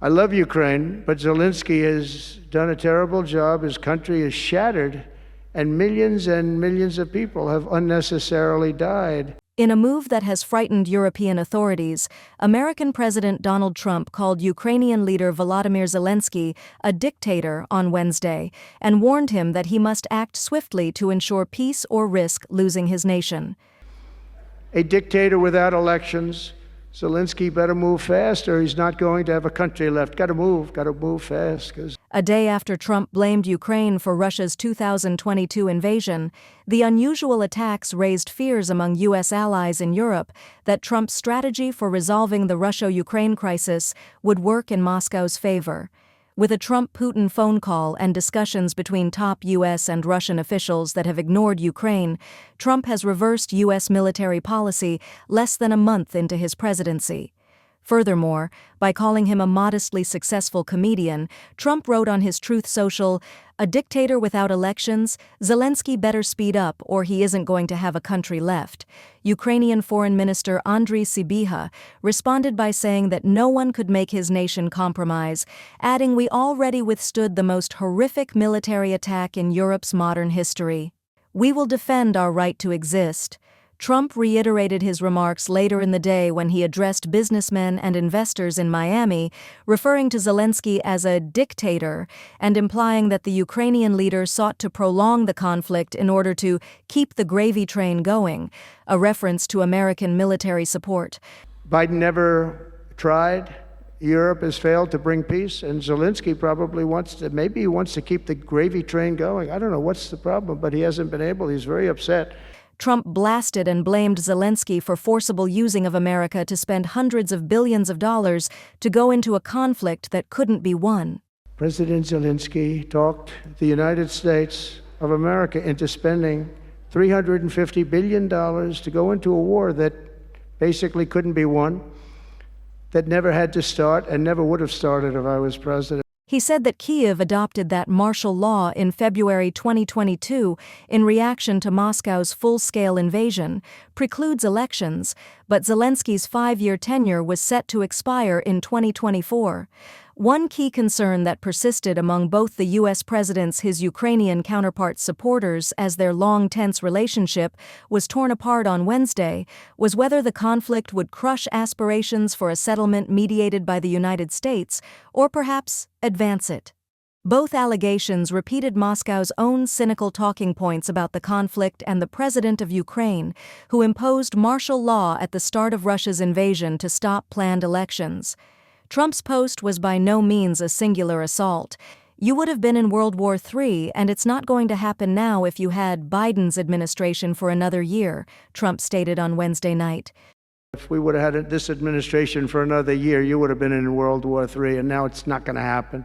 I love Ukraine, but Zelensky has done a terrible job. His country is shattered, and millions of people have unnecessarily died. In a move that has frightened European authorities, American President Donald Trump called Ukrainian leader Volodymyr Zelenskiy a dictator on Wednesday and warned him that he must act swiftly to ensure peace or risk losing his nation. A dictator without elections. Zelensky better move fast or he's not going to have a country left. Got to move fast. A day after Trump blamed Ukraine for Russia's 2022 invasion, the unusual attacks raised fears among U.S. allies in Europe that Trump's strategy for resolving the Russia-Ukraine crisis would work in Moscow's favor. With a Trump-Putin phone call and discussions between top U.S. and Russian officials that have ignored Ukraine, Trump has reversed U.S. military policy less than a month into his presidency. Furthermore, by calling him a modestly successful comedian, Trump wrote on his Truth Social, "A dictator without elections, Zelensky better speed up or he isn't going to have a country left." Ukrainian Foreign Minister Andriy Sybiha responded by saying that no one could make his nation compromise, adding, "We already withstood the most horrific military attack in Europe's modern history. We will defend our right to exist." Trump reiterated his remarks later in the day when he addressed businessmen and investors in Miami, referring to Zelensky as a dictator and implying that the Ukrainian leader sought to prolong the conflict in order to keep the gravy train going, a reference to American military support. Biden never tried. Europe has failed to bring peace, and Zelensky probably maybe he wants to keep the gravy train going. I don't know what's the problem, but he hasn't been able. He's very upset. Trump blasted and blamed Zelensky for forcible using of America to spend hundreds of billions of dollars to go into a conflict that couldn't be won. President Zelensky talked the United States of America into spending $350 billion to go into a war that basically couldn't be won, that never had to start and never would have started if I was president. He said that Kyiv adopted that martial law in February 2022 in reaction to Moscow's full-scale invasion, precludes elections, but Zelensky's 5-year tenure was set to expire in 2024. One key concern that persisted among both the U.S. president's his Ukrainian counterpart's supporters as their long tense relationship was torn apart on Wednesday was whether the conflict would crush aspirations for a settlement mediated by the United States or perhaps advance it. Both allegations repeated Moscow's own cynical talking points about the conflict and the president of Ukraine, who imposed martial law at the start of Russia's invasion to stop planned elections. Trump's post was by no means a singular assault. "You would have been in World War III, and it's not going to happen now if you had Biden's administration for another year," Trump stated on Wednesday night. If we would have had this administration for another year, you would have been in World War III, and now it's not going to happen.